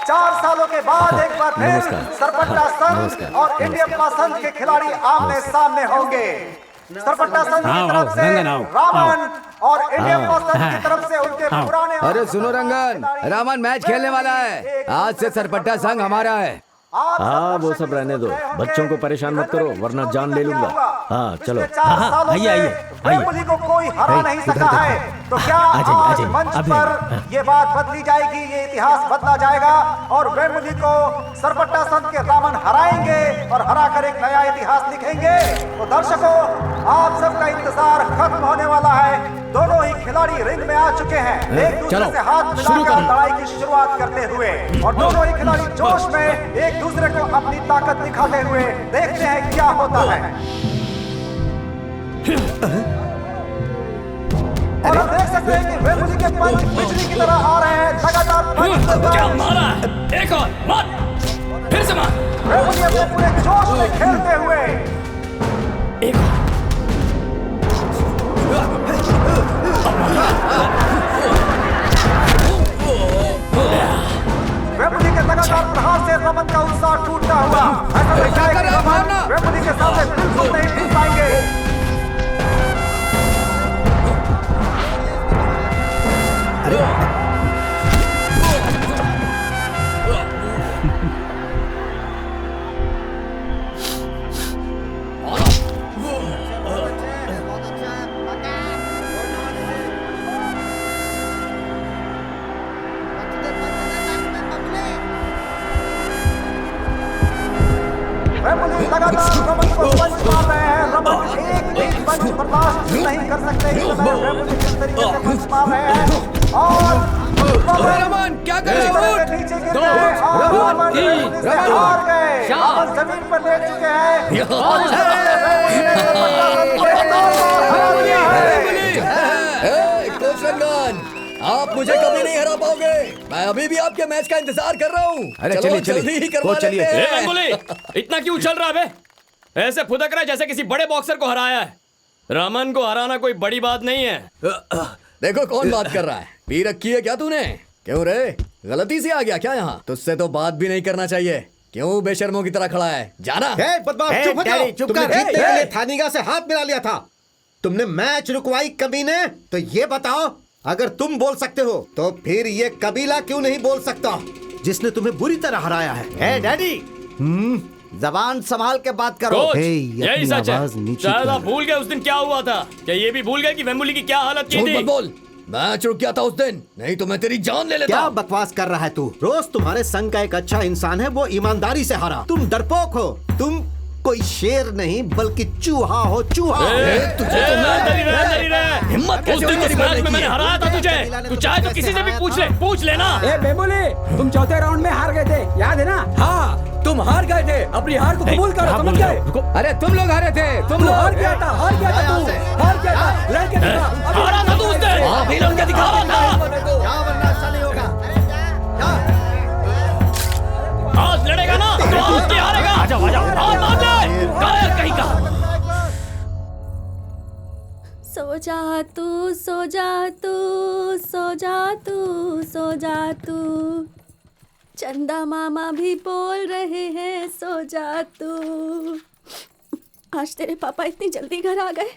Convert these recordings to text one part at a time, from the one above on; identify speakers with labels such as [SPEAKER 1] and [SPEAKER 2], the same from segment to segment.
[SPEAKER 1] 4 सालों के बाद एक बार फिर
[SPEAKER 2] नमस्कार।
[SPEAKER 1] सरपट्टा संघ और इंडियप्पा संघ के खिलाड़ी आमने सामने होंगे। सरपट्टा संघ की तरफ से रामन और इंडियप्पा संघ की तरफ से उनके पुराने।
[SPEAKER 2] अरे सुनो रंगन, रामन मैच खेलने वाला है। आज से सरपट्टा संघ हमारा है।
[SPEAKER 3] हाँ वो सब रहने दो, बच्चों को परेशान मत करो वरना जान ले लूंगा। हाँ चलो।
[SPEAKER 1] आइए आइए वेम्बली को कोई हरा नहीं सका है, तो क्या आज मंच पर ये बात बदली जाएगी, ये इतिहास बदला जाएगा और वेम्बली को सरपट्टा संघ के रामन हराएंगे और हरा कर एक नया इतिहास लिखेंगे। तो दर्शकों, आप सबका इंतजार खत्म होने वाला है। दोनों ही खिलाड़ी रिंग में आ चुके हैं, एक दूसरे से हाथ मिलाकर लड़ाई की शुरुआत करते हुए, और दोनों ही खिलाड़ी जोश में एक दूसरे को अपनी ताकत दिखाते हुए देखते हैं क्या होता है। और हम देख सकते हैं कि वेम्बली के पंच बिजली की तरह आ रहे हैं, लगातार
[SPEAKER 4] क्या मारा है? एक और मार, फिर से मार।
[SPEAKER 1] वेम्बली अपने पूरे जोश में खेलते हुए
[SPEAKER 4] एक और।
[SPEAKER 1] वेम्बली के लगातार प्रहार से रमन का उत्साह टूटता हुआ ऐसा लगता है कि रमन वेम्बली के सामने बिल्कुल नहीं टिक पाएंगे। वेम्बली लगातार रमन को पंच मार रहे हैं। रमन एक भी पंच बर्दाश्त नहीं कर सकते, इस समय वेम्बली किस तरीके से पंच मार रहे हैं। और
[SPEAKER 2] रमन क्या कर रहे हो?
[SPEAKER 1] नीचे गिर गए और रमन वेम्बली से हार गए। रमन जमीन पर लेट चुके हैं और इस समय वेम्बली ने सरपट्टा संघ को एक और बार हरा दिया है।
[SPEAKER 2] कोच रंगन, आप मुझे कभी नहीं हरा पाओगे। मैं अभी भी आपके मैच का इंतजार कर रहा हूँ।
[SPEAKER 3] अरे चलिए
[SPEAKER 2] जल्दी ही करवा
[SPEAKER 3] चलिए।
[SPEAKER 2] लेते हैं।
[SPEAKER 4] वेम्बली, इतना क्यों उछल रहा है बे? ऐसे फुदक रहा है जैसे किसी बड़े बॉक्सर को हराया है। रामन को हराना कोई बड़ी बात नहीं है।
[SPEAKER 2] देखो कौन बात कर रहा है। पी रखी है क्या तूने? क्यों रे, गलती से आ गया क्या यहाँ? तुझसे तो बात भी नहीं करना चाहिए। क्यों बेशर्मों की तरह खड़ा है? जाना।
[SPEAKER 5] बदमाश, चुप हो जाओ। तुमने जीतने के लिए थानिगा से हाथ मिला लिया था। तुमने मैच रुकवाई कमीने। तो ये बताओ, अगर तुम बोल सकते हो तो फिर ये कबीला क्यों नहीं बोल सकता जिसने तुम्हें बुरी तरह हराया है? डैडी, जबान संभाल के बात करो।
[SPEAKER 4] कोच, यही सच है। शायद आप भूल गए उस दिन क्या हुआ था। क्या ये भी भूल गए कि वेम्बली की क्या हालत की
[SPEAKER 2] झूठ
[SPEAKER 4] थी?
[SPEAKER 2] मत बोल। मैच रुक गया था उस दिन, नहीं तो मैं तेरी जान ले लेता।
[SPEAKER 5] क्या बकवास कर रहा है तू? रोज तुम्हारे संघ का एक अच्छा इंसान है, वो ईमानदारी से हारा। तुम डरपोक हो। तुम कोई शेर नहीं बल्कि चूहा हो, चूहा।
[SPEAKER 2] हिम्मत
[SPEAKER 4] उस दिन उस मैच में मैंने हराया था तुझे। तू चाहे तो किसी से भी पूछ लेना।
[SPEAKER 6] बेबुली, तुम चौथे राउंड में हार गए थे, याद है ना? हाँ, तुम हार गए थे। अपनी हार को कबूल करो, समझ गए?
[SPEAKER 2] अरे तुम लोग हारे थे। तुम लोग
[SPEAKER 6] हार गया था तू, हार गया था। लड़के दिखा,
[SPEAKER 4] हारा था तू उस दिन। अभी लड़के दिखा रहा था। आज लड़ेगा ना तो आज की हारेगा। आजा हार मान ले, कायर कहीं का।
[SPEAKER 7] सो जा तू, सो जा तू, सो जा तू, सो जा तू। चंदा मामा भी बोल रहे हैं सो जा तू। आज तेरे पापा इतनी जल्दी घर आ गए?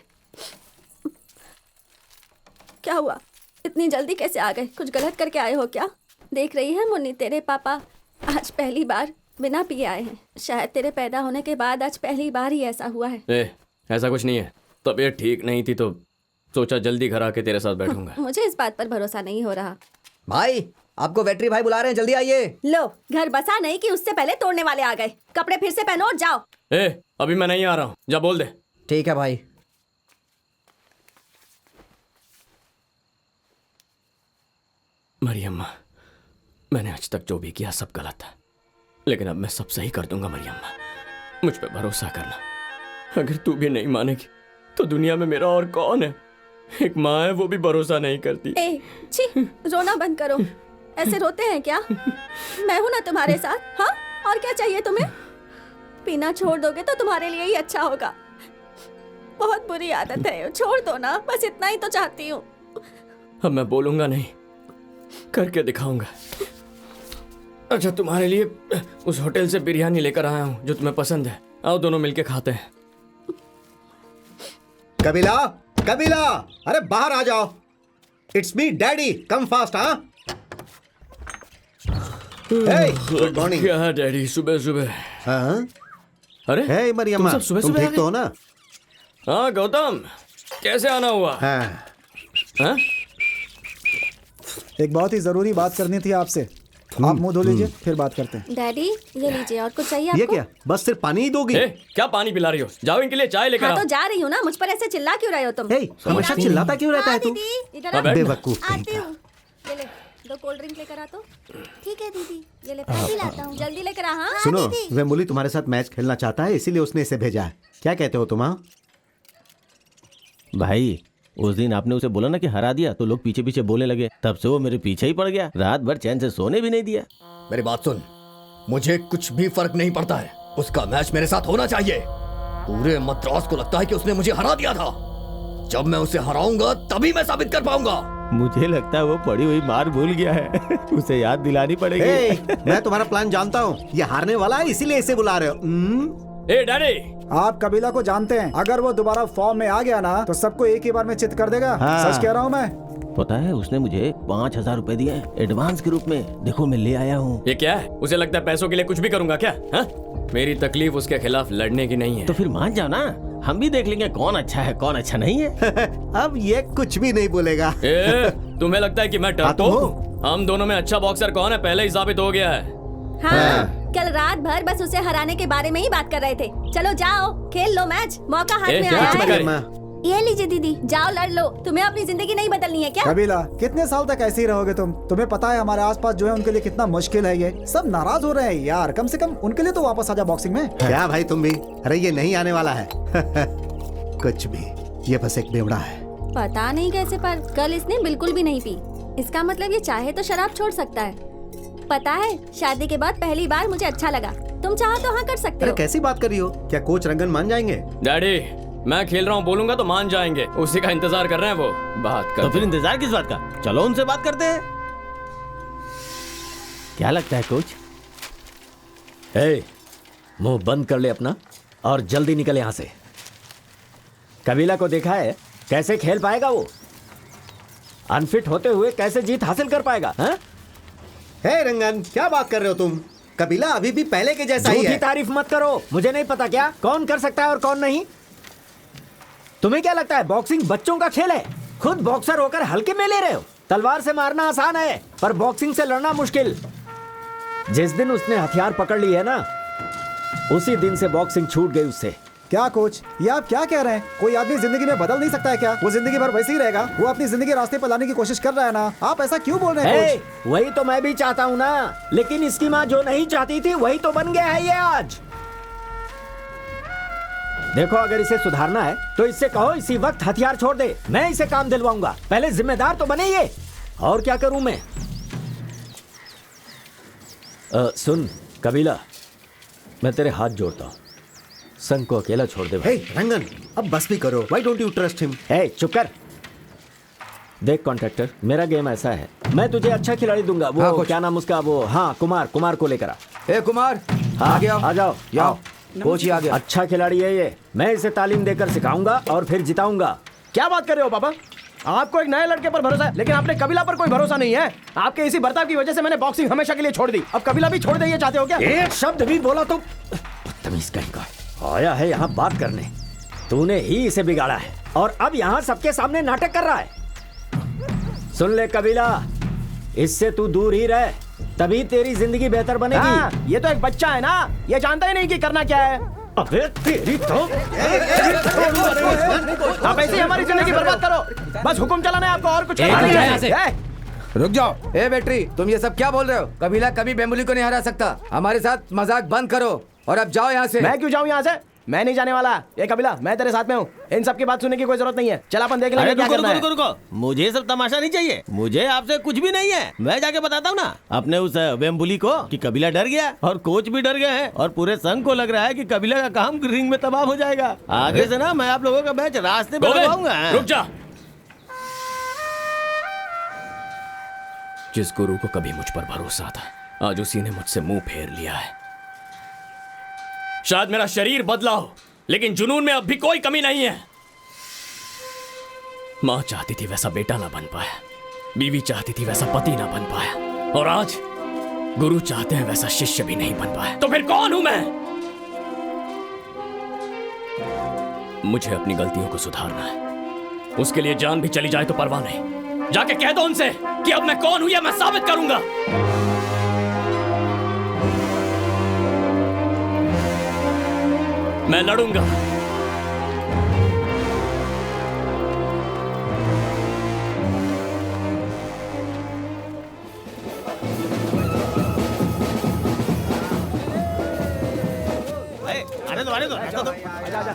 [SPEAKER 7] क्या हुआ, इतनी जल्दी कैसे आ गए? कुछ गलत करके आए हो क्या? देख रही है मुन्नी, तेरे पापा आज पहली बार बिना पिए आए हैं। शायद तेरे पैदा होने के बाद आज पहली बार ही ऐसा हुआ है।
[SPEAKER 4] ऐसा कुछ नहीं है, तबीयत ठीक नहीं थी तो सोचा जल्दी घर आके तेरे साथ बैठूंगा।
[SPEAKER 7] मुझे इस बात पर भरोसा नहीं हो रहा।
[SPEAKER 2] भाई, आपको वेटरी भाई बुला रहे हैं, जल्दी आइए।
[SPEAKER 7] लो, घर बसा नहीं कि उससे पहले तोड़ने वाले आ गए। कपड़े फिर से पहनो और जाओ।
[SPEAKER 4] अभी मैं नहीं आ रहा हूँ, जा बोल दे।
[SPEAKER 2] ठीक है भाई।
[SPEAKER 4] मरियम्मा, मैंने आज तक जो भी किया सब गलत था, लेकिन अब मैं सब सही कर दूंगा। मरियम्मा, मुझ पे भरोसा करना। अगर तू भी नहीं मानेगी तो दुनिया में मेरा और कौन है? एक माँ है, वो भी भरोसा नहीं करती।
[SPEAKER 7] छी, रोना बंद करो। ऐसे रोते हैं क्या? मैं हूं ना तुम्हारे साथ। हाँ, और क्या चाहिए तुम्हें? पीना छोड़ दोगे तो तुम्हारे लिए ही अच्छा होगा। बहुत बुरी आदत है, छोड़ दो ना, बस इतना ही तो चाहती हूँ।
[SPEAKER 4] अब मैं बोलूंगा नहीं, करके दिखाऊंगा। अच्छा, तुम्हारे लिए उस होटल से बिरयानी लेकर आया हूँ जो तुम्हें पसंद है। आओ दोनों मिलके खाते हैं।
[SPEAKER 5] कबीला, कबीला, अरे बाहर आ जाओ। It's me daddy, come fast. हाँ, गुड मॉर्निंग।
[SPEAKER 4] क्या है डैडी, सुबह सुबह?
[SPEAKER 5] हाँ,
[SPEAKER 4] अरे
[SPEAKER 5] हे मरियम्मा,
[SPEAKER 4] तुम सब सुबह
[SPEAKER 5] तुम
[SPEAKER 4] सुबह आ
[SPEAKER 5] ठीक
[SPEAKER 4] गए?
[SPEAKER 5] तो हो ना?
[SPEAKER 4] हाँ गौतम, कैसे आना हुआ?
[SPEAKER 5] हाँ,
[SPEAKER 4] हाँ?
[SPEAKER 1] एक बहुत ही जरूरी बात करनी थी आपसे। आप मुंह धो लीजिए, फिर बात करते हैं।
[SPEAKER 7] डैडी ये लीजिए, और कुछ चाहिए आपको?
[SPEAKER 5] ये क्या, बस सिर्फ पानी ही दोगी?
[SPEAKER 4] ए, क्या पानी पिला रही हो? जाओ इनके लिए चाय लेकर
[SPEAKER 7] हाँ
[SPEAKER 4] आओ।
[SPEAKER 7] तो जा रही हूँ ना, मुझ पर ऐसे चिल्ला क्यों रहे हो तुम?
[SPEAKER 5] हे, हमेशा चिल्लाता क्यों रहता है तू?
[SPEAKER 7] दीदी इधर
[SPEAKER 4] हाँ,
[SPEAKER 7] आ।
[SPEAKER 4] बैठ ना।
[SPEAKER 5] बेवकूफ कहीं
[SPEAKER 7] आती
[SPEAKER 5] का।
[SPEAKER 7] हूँ। ये ले, 2 कोल्ड ड्रिंक लेकर आ तो। ठीक है दीदी, ये ले पैसे लाता हूँ, जल्दी लेकर आ। हाँ
[SPEAKER 5] सुनो, वेमुली तुम्हारे साथ मैच खेलना चाहता है, इसीलिए उसने इसे भेजा है। क्या कहते हो तुम? हाँ?
[SPEAKER 3] भाई उस दिन आपने उसे बोला ना कि हरा दिया, तो लोग पीछे पीछे बोलने लगे, तब से वो मेरे पीछे ही पड़ गया। रात भर चैन से सोने भी नहीं दिया।
[SPEAKER 2] मेरी बात सुन, मुझे कुछ भी फर्क नहीं पड़ता है, उसका मैच मेरे साथ होना चाहिए। पूरे मद्रास को लगता है कि उसने मुझे हरा दिया था। जब मैं उसे हराऊंगा तभी मैं साबित कर पाऊंगा।
[SPEAKER 3] मुझे लगता है वो पड़ी हुई मार भूल गया है। उसे याद दिलानी पड़ेगी।
[SPEAKER 5] हे, मैं तुम्हारा प्लान जानता हूँ। ये हारने वाला है, इसीलिए इसे बुला रहे हो।
[SPEAKER 4] ए डैडी,
[SPEAKER 1] आप कबीला को जानते हैं, अगर वो दोबारा फॉर्म में आ गया ना तो सबको एक ही बार में चित कर देगा।
[SPEAKER 3] हाँ।
[SPEAKER 1] सच कह रहा हूँ मैं।
[SPEAKER 3] पता है उसने मुझे 5,000 रुपए दिए हैं एडवांस के रूप में। देखो मैं ले आया हूँ।
[SPEAKER 4] ये क्या है? उसे लगता है पैसों के लिए कुछ भी करूंगा क्या? हाँ? मेरी तकलीफ उसके खिलाफ लड़ने की नहीं है।
[SPEAKER 3] तो फिर मान जाओ ना, हम भी देख लेंगे कौन अच्छा है कौन अच्छा नहीं है।
[SPEAKER 5] अब ये कुछ भी नहीं बोलेगा।
[SPEAKER 4] ए, तुम्हें लगता है कि मैं
[SPEAKER 5] हाँ, तुम
[SPEAKER 4] डरपोक?
[SPEAKER 5] हो।
[SPEAKER 4] हम दोनों में अच्छा बॉक्सर कौन है पहले ही साबित हो गया है।
[SPEAKER 7] हाँ, कल रात भर बस उसे हराने के बारे में ही बात कर रहे थे। चलो जाओ, खेल लो मैच, मौका हाथ
[SPEAKER 4] ए,
[SPEAKER 7] में
[SPEAKER 4] क्या
[SPEAKER 7] आया
[SPEAKER 4] चमका
[SPEAKER 7] है।
[SPEAKER 4] रही?
[SPEAKER 5] मैं
[SPEAKER 7] ये लीजिए दीदी, जाओ लड़ लो। तुम्हें अपनी जिंदगी नहीं बदलनी है क्या?
[SPEAKER 1] कबीला, कितने साल तक ऐसे ही रहोगे तुम? तुम्हें पता है हमारे आसपास जो है उनके लिए कितना मुश्किल है। ये सब नाराज हो रहे हैं यार, कम से कम उनके लिए तो वापस आ जा बॉक्सिंग में।
[SPEAKER 5] क्या भाई तुम भी? अरे ये नहीं आने वाला है। कुछ भी, ये बस एक बेवड़ा है।
[SPEAKER 7] पता नहीं कैसे, पर कल इसने बिल्कुल भी नहीं पी। इसका मतलब ये चाहे तो शराब छोड़ सकता है। पता है, शादी के बाद पहली बार मुझे अच्छा लगा। तुम चाहो तो हाँ कर सकते
[SPEAKER 5] अरे
[SPEAKER 7] हो।
[SPEAKER 5] कैसी बात कर रही हो? क्या कोच रंगन मान जाएंगे?
[SPEAKER 4] डैडी, मैं खेल रहा हूँ, बोलूंगा तो मान जाएंगे। उसी का इंतजार कर रहे हैं वो। बात कर।
[SPEAKER 3] तो फिर इंतजार किस बात का? चलो उनसे बात करते हैं। क्या लगता है कोच?
[SPEAKER 8] हे, मुंह बंद कर ले अपना और जल्दी निकल यहाँ से।
[SPEAKER 3] कबीला को देखा है कैसे खेल पाएगा वो? अनफिट होते हुए कैसे जीत हासिल कर पाएगा? हाँ?
[SPEAKER 5] हे रंगन, क्या बात कर रहे हो तुम? कबीला अभी भी पहले के जैसा ही
[SPEAKER 3] झूठी
[SPEAKER 5] है।
[SPEAKER 3] तारीफ मत करो। मुझे नहीं पता क्या कौन कर सकता है और कौन नहीं। तुम्हें क्या लगता है बॉक्सिंग बच्चों का खेल है? खुद बॉक्सर होकर हल्के में ले रहे हो। तलवार से मारना आसान है, पर बॉक्सिंग से लड़ना मुश्किल। जिस दिन उसने हथियार पकड़ ली है ना, उसी दिन से बॉक्सिंग छूट गई उससे।
[SPEAKER 1] क्या कोच, ये आप क्या कह रहे हैं? कोई आदमी जिंदगी में बदल नहीं सकता है क्या? वो जिंदगी भर वैसे ही रहेगा। वो अपनी जिंदगी रास्ते पर लाने की कोशिश कर रहा है ना। आप ऐसा क्यों बोल रहे हैं कोच?
[SPEAKER 3] वही तो मैं भी चाहता हूँ ना, लेकिन इसकी माँ जो नहीं चाहती थी वही तो बन गया है ये आज। देखो, अगर इसे सुधारना है तो इससे कहो इसी वक्त हथियार छोड़ दे। मैं इसे काम दिलवाऊंगा। पहले जिम्मेदार तो बने ये। और क्या करूं मैं? सुन कबीला, मैं तेरे हाथ जोड़ता हूँ, संग को अकेला छोड़ दे भाई।
[SPEAKER 5] हे रंगन, अब बस भी करो। Why don't you trust him?
[SPEAKER 3] हे चुप कर। देख कॉन्ट्रैक्टर, मेरा गेम ऐसा है, मैं तुझे अच्छा खिलाड़ी दूंगा। वो
[SPEAKER 8] हाँ,
[SPEAKER 3] क्या नाम उसका? वो हाँ, कुमार को लेकर आ।
[SPEAKER 8] ए कुमार,
[SPEAKER 3] हाँ,
[SPEAKER 8] आ गया।
[SPEAKER 3] आ जाओ।
[SPEAKER 8] आओ, कोच ही आ गया।
[SPEAKER 3] अच्छा खिलाड़ी है ये। मैं इसे तालीम देकर सिखाऊंगा और फिर जिताऊंगा।
[SPEAKER 4] क्या बात कर रहे हो पापा? आपको एक नए लड़के पर भरोसा है, लेकिन आपने कबीला पर कोई भरोसा नहीं है। आपके इसी बर्ताव की वजह से मैंने बॉक्सिंग हमेशा के लिए छोड़ दी। अब कबीला भी छोड़ दे ये चाहते हो क्या?
[SPEAKER 3] एक शब्द भी बोला तो बदतमीज कहीं का। आया है यहाँ बात करने, तूने ही इसे बिगाड़ा है और अब यहाँ सबके सामने नाटक कर रहा है। सुन ले कबीला, इससे तू दूर ही रह, तभी तेरी जिंदगी बेहतर बनेगी।
[SPEAKER 4] हाँ, ये तो एक बच्चा है ना, ये जानता ही नहीं कि करना क्या है।
[SPEAKER 3] अबे तेरी तो
[SPEAKER 4] आप ऐसे ही हमारी जिंदगी बर्बाद करो। बस हुक्म चलाना है आपको, और कुछ करना नहीं है।
[SPEAKER 8] रुक जाओ। ए बेटरी, तुम ये सब क्या बोल रहे हो? कबीला कभी बेमुली को नहीं हरा सकता। हमारे साथ मजाक बंद करो और अब जाओ यहाँ से।
[SPEAKER 4] मैं क्यों जाऊँ यहाँ से? मैं नहीं जाने वाला। ये कबीला, मैं तेरे साथ में हूँ। इन सब की बात सुनने की कोई जरूरत नहीं है। चल अपन देख लेंगे क्या करना है।
[SPEAKER 3] रुको, मुझे सब तमाशा नहीं चाहिए। मुझे आपसे कुछ भी नहीं है। मैं जाके बताता हूँ ना अपने उस वेम्बुली को कि कबीला डर गया और कोच भी डर गए हैं और पूरे संघ को लग रहा है कि कबीला का काम रिंग में तबाह हो जाएगा। आगे से ना मैं आप लोगों का मैच रास्ते पे लगाऊंगा।
[SPEAKER 4] रुक जा। जिस गुरु को कभी मुझ पर भरोसा था, आज उसी ने मुझसे मुंह फेर लिया है। शायद मेरा शरीर बदला हो, लेकिन जुनून में अब भी कोई कमी नहीं है। मां चाहती थी वैसा बेटा ना बन पाया, बीवी चाहती थी वैसा पति ना बन पाया, और आज गुरु चाहते हैं वैसा शिष्य भी नहीं बन पाया। तो फिर कौन हूं मैं? मुझे अपनी गलतियों को सुधारना है। उसके लिए जान भी चली जाए तो परवाह नहीं। जाके कह दो उनसे कि अब मैं कौन हूं यह मैं साबित करूंगा। मैं लड़ूंगा।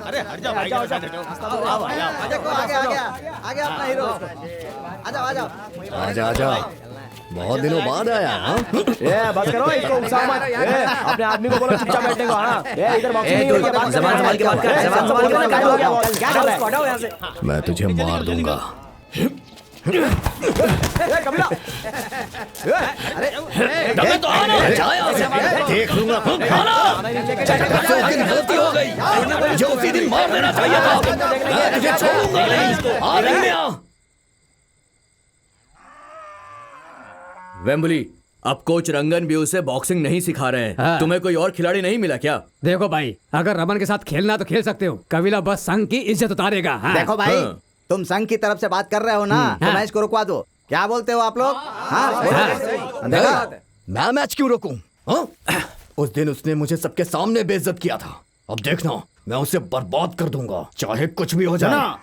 [SPEAKER 9] अरे हट जाओ भाई, आगे अपना हीरो। आ जाओ।
[SPEAKER 2] आजा बहुत दिनों बाद आया। हाँ?
[SPEAKER 3] बस करो, इसको उकसाओ मत। अपने आदमी को बोलो चुपचाप बैठने को। हाँ, इधर बॉक्सिंग
[SPEAKER 8] जबान संभाल के बात कर। जबान संभाल के बात कर।
[SPEAKER 3] क्या कर रहा है? हटाओ यहाँ से।
[SPEAKER 2] मैं तुझे मार दूंगा।
[SPEAKER 3] कबीला,
[SPEAKER 4] तो आना।
[SPEAKER 2] देख लूंगा। गलती हो गई, जो उसी दिन मार देना चाहिए था। मैं तुझे छोड़ूंगा नहीं। आ रही मैं।
[SPEAKER 8] वेम्बली, अब कोच रंगन भी उसे बॉक्सिंग नहीं सिखा रहे हैं।
[SPEAKER 6] हाँ।
[SPEAKER 8] तुम्हें कोई और खिलाड़ी नहीं मिला क्या?
[SPEAKER 6] देखो भाई, अगर रमन के साथ खेलना तो खेल सकते हो, कबीला बस संघ की इज्जत उतारेगा। हाँ।
[SPEAKER 9] देखो भाई,
[SPEAKER 8] हाँ।
[SPEAKER 9] तुम संघ की तरफ से बात कर रहे हो ना, तो मैच को रुकवा दो। क्या बोलते हो आप लोग? हाँ, देखा?
[SPEAKER 2] मैं मैच क्यों रोकूं? हाँ? उस दिन उसने मुझे सबके सामने बेइज्जत किया था। अब देखना, मैं उसे बर्बाद कर दूंगा, चाहे कुछ भी हो जाए।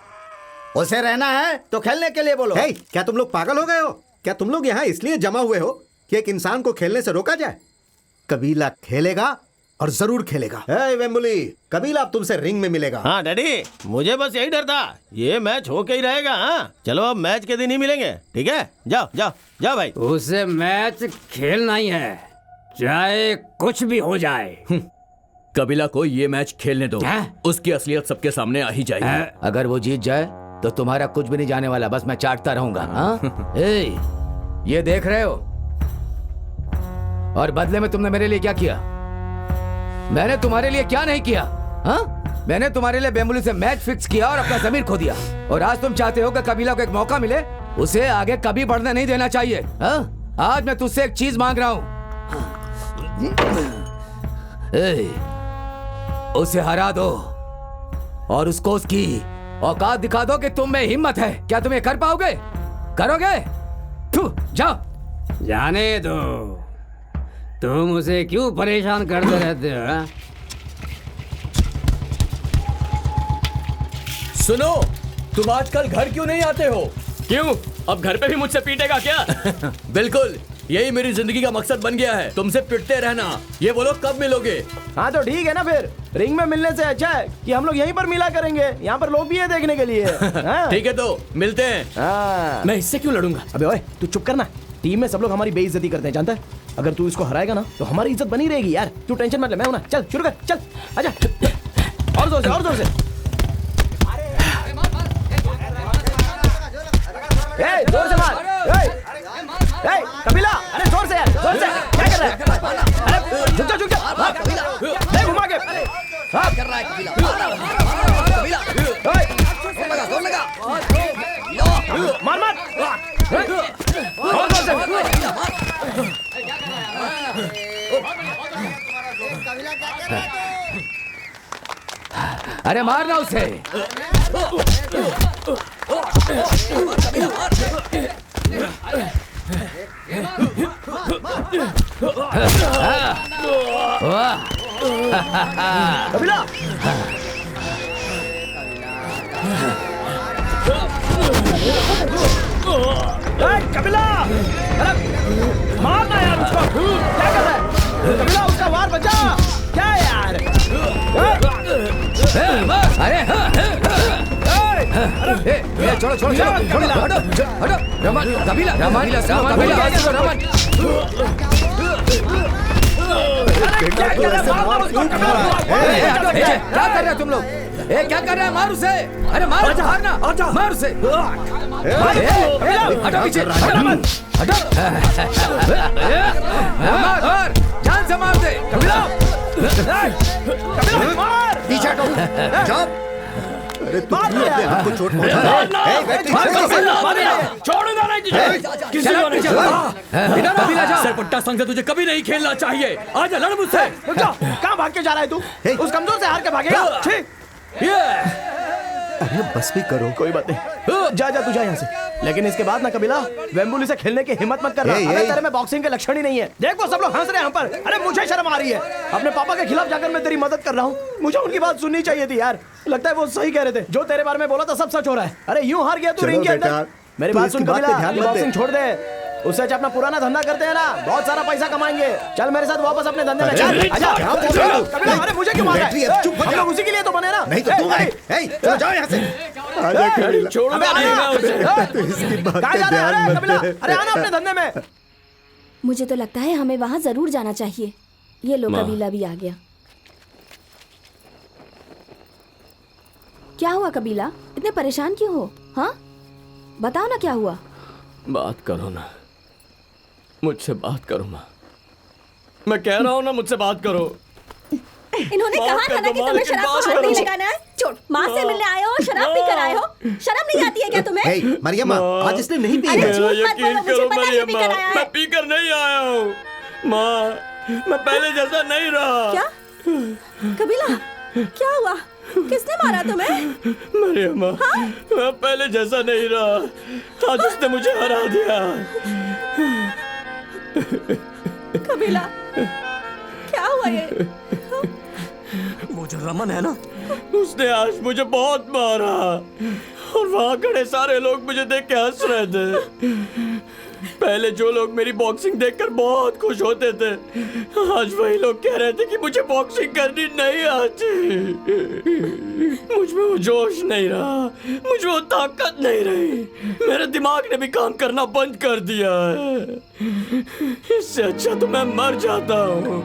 [SPEAKER 9] उसे रहना है तो खेलने के लिए बोलो।
[SPEAKER 5] हे, क्या तुम लोग पागल हो गए हो? क्या तुम लोग यहाँ इसलिए जमा हुए हो कि एक इंसान को खेलने से रोका जाए? कबीला खेलेगा और जरूर खेलेगा। हे वेम्बुली, कबीला अब तुमसे रिंग में मिलेगा।
[SPEAKER 10] हाँ डैडी, मुझे बस यही डर था, ये मैच होके ही रहेगा। हाँ चलो, अब मैच के दिन ही मिलेंगे, ठीक है? जाओ भाई।
[SPEAKER 6] उसे मैच खेलना ही है, चाहे कुछ भी हो जाए।
[SPEAKER 8] कबीला को ये मैच खेलने दो।
[SPEAKER 6] क्या?
[SPEAKER 8] उसकी असलियत सबके सामने आ ही जाएगी। अगर वो जीत जाए तो तुम्हारा कुछ भी नहीं जाने वाला, बस मैं चाटता रहूंगा। हाँ? ये देख रहे हो? और बदले में तुमने मेरे लिए क्या किया? मैंने तुम्हारे लिए क्या नहीं किया? हाँ? मैंने तुम्हारे लिए बेमुली से मैच फिक्स किया और अपना जमीर खो दिया, और आज तुम चाहते हो कि कबीला को एक मौका मिले, उसे आगे कभी बढ़ने नहीं देना चाहिए। हाँ? आज मैं तुझसे एक चीज मांग रहा हूं, उसे हरा दो और उसको उसकी औकात दिखा दो कि तुम में हिम्मत है। क्या तुम ये कर पाओगे? करोगे? जाओ।
[SPEAKER 6] जाने दो, तुम उसे क्यों परेशान करते रहते हो? हाँ?
[SPEAKER 8] सुनो, तुम आजकल घर क्यों नहीं आते हो?
[SPEAKER 4] क्यों? अब घर पे भी मुझसे पीटेगा क्या?
[SPEAKER 8] बिल्कुल, यही मेरी जिंदगी का मकसद बन गया है, तुमसे पिटते रहना। ये बोलो कब मिलोगे?
[SPEAKER 10] हाँ तो ठीक है ना, फिर रिंग में मिलने से अच्छा है कि हम लोग यहीं पर मिला करेंगे। यहाँ पर लोग भी है देखने के लिए। हाँ?
[SPEAKER 8] ठीक है, तो मिलते हैं।
[SPEAKER 10] हाँ।
[SPEAKER 4] मैं इससे क्यों लड़ूंगा?
[SPEAKER 10] अबे ओए, तू चुप करना। टीम में सब लोग हमारी बेइज्जती करते हैं, जानता है? अगर तू इसको हराएगा ना तो हमारी इज्जत बनी रहेगी यार। तू टेंशन मत ले, मैं हूं ना। चल शुरू कर, चल आजा। और जोर से, और जोर से। ए, जोर से मार। ए, कबीला, अरे जोर से यार, जोर से। क्या कर रहा है? अरे झुक जा। हाँ, ले घुमा के। हाँ,
[SPEAKER 2] कर रहा है कबीला। जोर लगा।
[SPEAKER 10] मार। और जोर से।
[SPEAKER 8] अरे मारना उसे।
[SPEAKER 10] कबीला, कबीला, अरे मारना यार उसको। क्या कर रहा है कबीला? उसका वार बचा। क्या यार?
[SPEAKER 8] अरे छोड़ो, हटो। रमन, कबीला,
[SPEAKER 10] क्या कर
[SPEAKER 8] रहे हो तुम लोग? क्या कर रहे हैं? मार उसे। अरे मार, मारना, मार उसे। हटो पीछे, हटो, मार, जान से मार दे।
[SPEAKER 6] कबीला मार,
[SPEAKER 5] पीछे हटो, जाओ। अरे तू अपने हाथ को चोट पहुंचा
[SPEAKER 6] छोड़ूंगा नहीं तुझे। किसी को नहीं छोड़ूंगा। कबीला जा। सरपट्टा संग से तुझे कभी नहीं खेलना चाहिए। आजा लड़ मुझसे। रुक जा। कहाँ भाग के जा रहा है तू? उस कमजोर से हार के भागेगा? ठीक।
[SPEAKER 5] अरे बस भी करो।
[SPEAKER 10] कोई बात नहीं, जा जा तू जा यहाँ से। लेकिन इसके बाद ना कबीला, वेम्बुली से खेलने की हिम्मत मत करना। अरे तेरे में बॉक्सिंग के लक्षण ही नहीं है। देख वो सब लोग हंस रहे हैं हम पर। अरे मुझे शर्म आ रही है। अपने पापा के खिलाफ जाकर मैं तेरी मदद कर रहा हूँ। मुझे उनकी बात सुननी चाहिए थी यार। लगता है वो सही कह रहे थे। जो तेरे बारे में बोला था सब सच हो रहा है। अरे यूं हार गया तू रिंग के अंदर। मेरी बात सुन कबीला, बॉक्सिंग छोड़ दे। उससे अच्छा अपना पुराना धंधा करते हैं ना, बहुत सारा पैसा कमाएंगे। चल मेरे साथ वापस अपने धंधे में चल। आजा। कबीला, अरे मुझे क्यों मार रहा है? चुप हो जा, उसी के लिए तो बने ना।
[SPEAKER 5] नहीं तो तू चलो जाओ यहाँ से। आजा कबीला,
[SPEAKER 10] छोड़ूंगा नहीं मैं उसे।
[SPEAKER 5] तो इसकी बात
[SPEAKER 10] कहाँ जा रहा है कबीला? अरे आना अपने धंधे में।
[SPEAKER 7] मुझे तो लगता है हमें वहाँ जरूर जाना चाहिए। ये लो कबीला भी आ गया। क्या हुआ कबीला, इतने परेशान क्यों हो? हाँ बताओ ना क्या हुआ।
[SPEAKER 4] बात करो ना, मुझसे बात करो माँ। मैं कह रहा हूँ ना, मुझसे बात करो।
[SPEAKER 7] इन्होंने कहा था ना कि तुम्हें शराब को हाथ नहीं लगाना है। छोड़, माँ से मिलने आए हो, शराब पी कर आए हो। शर्म नहीं आती है क्या तुम्हें?
[SPEAKER 5] मरियम, आज इसने नहीं पी है।
[SPEAKER 7] अरे झूठ मत बोलो, मुझे पता है पी कर आया है।
[SPEAKER 4] मैं पी कर नहीं आया हूँ माँ। मैं पहले जैसा नहीं रहा।
[SPEAKER 7] क्या कबीला, क्या हुआ? किसने मारा तुम्हें?
[SPEAKER 4] मरियम, मैं पहले जैसा नहीं रहा। आज उसने मुझे हरा दिया।
[SPEAKER 7] कबीला, क्या हुआ ये?
[SPEAKER 4] वो जो रमन है ना, उसने आज मुझे बहुत मारा। और वहाँ खड़े सारे लोग मुझे देख के हंस रहे थे। पहले जो लोग मेरी बॉक्सिंग देखकर बहुत खुश होते थे, आज वही लोग कह रहे थे कि मुझे बॉक्सिंग करनी नहीं आती। मुझ में वो जोश नहीं रहा, मुझ में वो ताकत नहीं रही। मेरे दिमाग ने भी काम करना बंद कर दिया है। इससे अच्छा तो मैं मर जाता हूँ।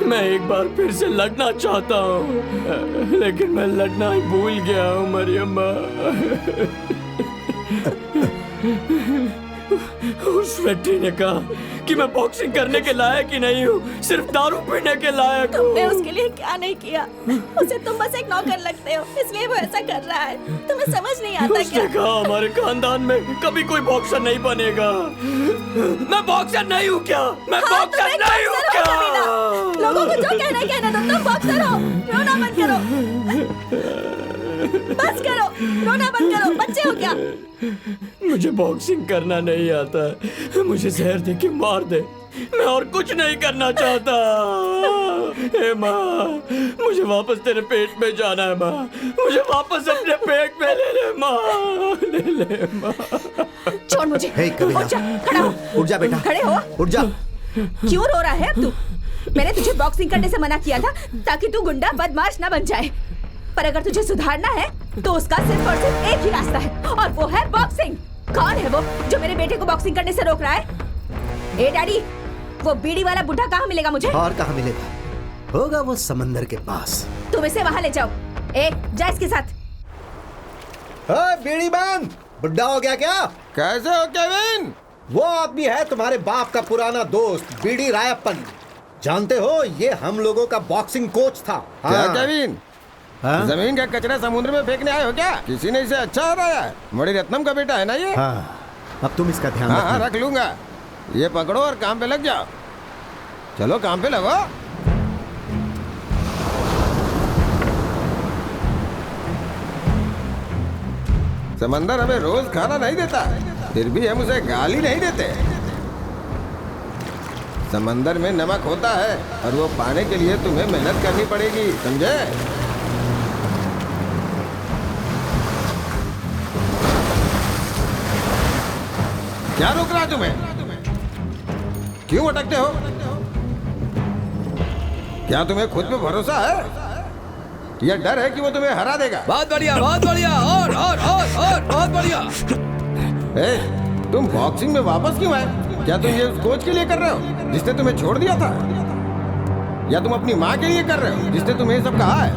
[SPEAKER 4] मैं एक बार फिर से लड़ना चाहता हूँ, लेकिन मैं लड़ना ही भूल गया हूँ मरियम। उस वेट्री ने कहा कि मैं बॉक्सिंग करने के लायक ही नहीं हूँ, सिर्फ दारू पीने के लायक हूँ।
[SPEAKER 7] तुमने उसके लिए क्या नहीं किया? उसे तुम बस एक नौकर लगते हो, इसलिए वो ऐसा कर रहा है। तुम्हें समझ नहीं आता
[SPEAKER 4] उसने
[SPEAKER 7] क्या?
[SPEAKER 4] कहा हमारे खानदान में कभी कोई बॉक्सर नहीं बनेगा। मैं बॉक्सर नहीं हूँ क्या? मैं बॉक्सर नहीं हूँ क्या?
[SPEAKER 7] लोगों को जो कहना कहने दो, तुम बॉक्सर हो। रोना बंद करो, बस करो, रोना बंद करो। बच्चे हो क्या?
[SPEAKER 4] मुझे बॉक्सिंग करना नहीं आता। मुझे जहर दे के मार दे, मैं और कुछ नहीं करना चाहता। हे माँ, मुझे वापस तेरे पेट में जाना है माँ। मुझे वापस अपने पेट में ले ले माँ, ले ले माँ।
[SPEAKER 7] छोड़ मुझे।
[SPEAKER 5] कबीला,
[SPEAKER 7] उठ जा, खड़ा हो।
[SPEAKER 5] उठ जा बेटा,
[SPEAKER 7] खड़े हो।
[SPEAKER 5] उठ जा।
[SPEAKER 7] क्यों रो रहा है अब तू? मैंने तुझे बॉक्सिंग करने से मना किया था ताकि तू गुंडा बदमाश ना बन जाए। पर अगर तुझे सुधारना है तो उसका सिर्फ और सिर्फ एक ही रास्ता है, और वो है बॉक्सिंग। कौन है वो जो मेरे बेटे को बॉक्सिंग करने से रोक रहा है? ए डैडी, वो बीड़ी वाला बुढ़ा कहाँ मिलेगा मुझे?
[SPEAKER 5] और कहाँ मिलेगा? होगा वो समंदर के पास।
[SPEAKER 7] तुम इसे वहाँ ले जाओ। जा इसके साथ।
[SPEAKER 5] बीड़ी बंद। बुढ़ा हो गया क्या?
[SPEAKER 11] कैसे हो केविन?
[SPEAKER 5] वो आदमी है तुम्हारे बाप का पुराना दोस्त, बीडी रायप्पन। जानते हो, ये हम लोगों का बॉक्सिंग कोच था।
[SPEAKER 11] क्या केविन? जमीन का कचरा समुद्र में फेंकने आए हो क्या? किसी ने इसे अच्छा हराया है। मणि रत्नम का बेटा है ना ये?
[SPEAKER 5] अब तुम इसका ध्यान रखना।
[SPEAKER 11] हाँ, रख लूंगा। ये पकड़ो और काम पे लग जाओ। चलो काम पे लगो। समंदर हमें रोज खाना नहीं देता, फिर भी हम उसे गाली नहीं देते। समंदर में नमक होता है और वो पाने के लिए तुम्हें मेहनत करनी पड़ेगी, समझे? क्या रोक रहा है तुम्हें? क्यों अटकते हो? क्या तुम्हें खुद पे भरोसा है या डर है कि वो तुम्हें हरा देगा?
[SPEAKER 8] बहुत बढ़िया, बहुत बढ़िया। और बहुत बढ़िया।
[SPEAKER 11] तुम बॉक्सिंग में वापस क्यों आए? क्या तुम ये उस कोच के लिए कर रहे हो जिसने तुम्हें छोड़ दिया था, या तुम अपनी माँ के लिए कर रहे हो जिसने तुम्हें सब कहा है?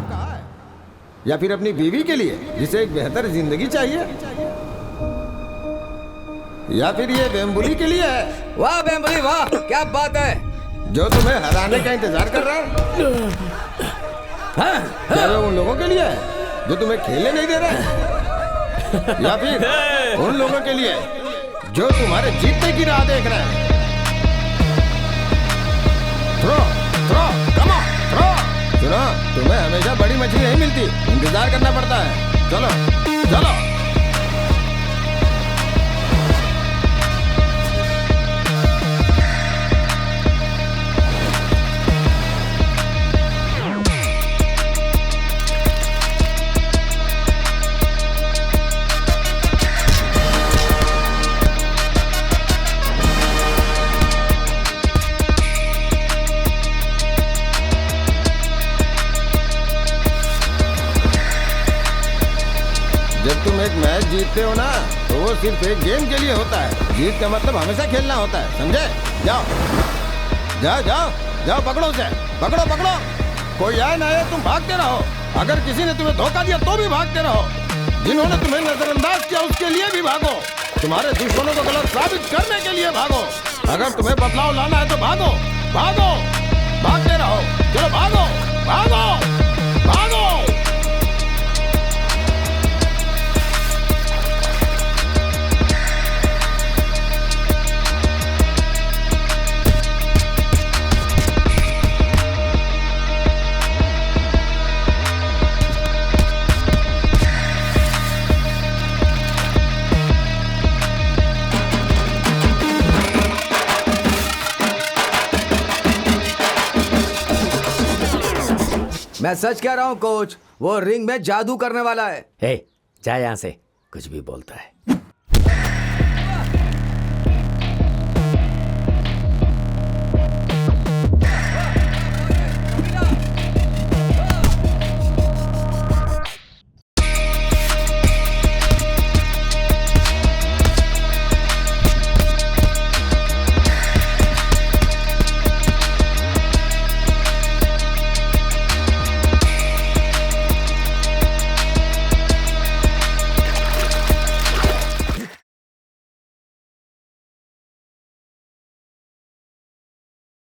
[SPEAKER 11] या फिर अपनी बीवी के लिए जिसे एक बेहतर जिंदगी चाहिए, या फिर ये बेम्बुली के लिए है?
[SPEAKER 8] वाह बेम्बुली वाह, क्या बात है।
[SPEAKER 11] जो तुम्हें हराने का इंतजार कर रहा है? क्या वो उन लोगों के लिए है जो तुम्हें खेलने नहीं दे रहे, या फिर उन लोगों के लिए जो तुम्हारे जीतने की राह देख रहे हैं? Throw throw come on throw. सुनो, तुम्हें हमेशा बड़ी मछली नहीं मिलती, इंतजार करना पड़ता है। चलो चलो। जब तुम एक मैच जीतते हो ना, तो वो सिर्फ एक गेम के लिए होता है। जीत का मतलब हमेशा खेलना होता है, समझे? जाओ जाओ जाओ जाओ, पकड़ो उसे, पकड़ो पकड़ो। कोई आए ना आए, तुम भागते रहो। अगर किसी ने तुम्हें धोखा दिया तो भी भागते रहो। जिन्होंने तुम्हें नजरअंदाज किया उसके लिए भी भागो। तुम्हारे दुश्मनों को गलत साबित करने के लिए भागो। अगर तुम्हें बदलाव लाना है तो भागो भागो, भागते रहो। चलो भागो भागो भागो।
[SPEAKER 8] मैं सच कह रहा हूँ कोच, वो रिंग में जादू करने वाला है।
[SPEAKER 3] हे, जा यहाँ से, कुछ भी बोलता है।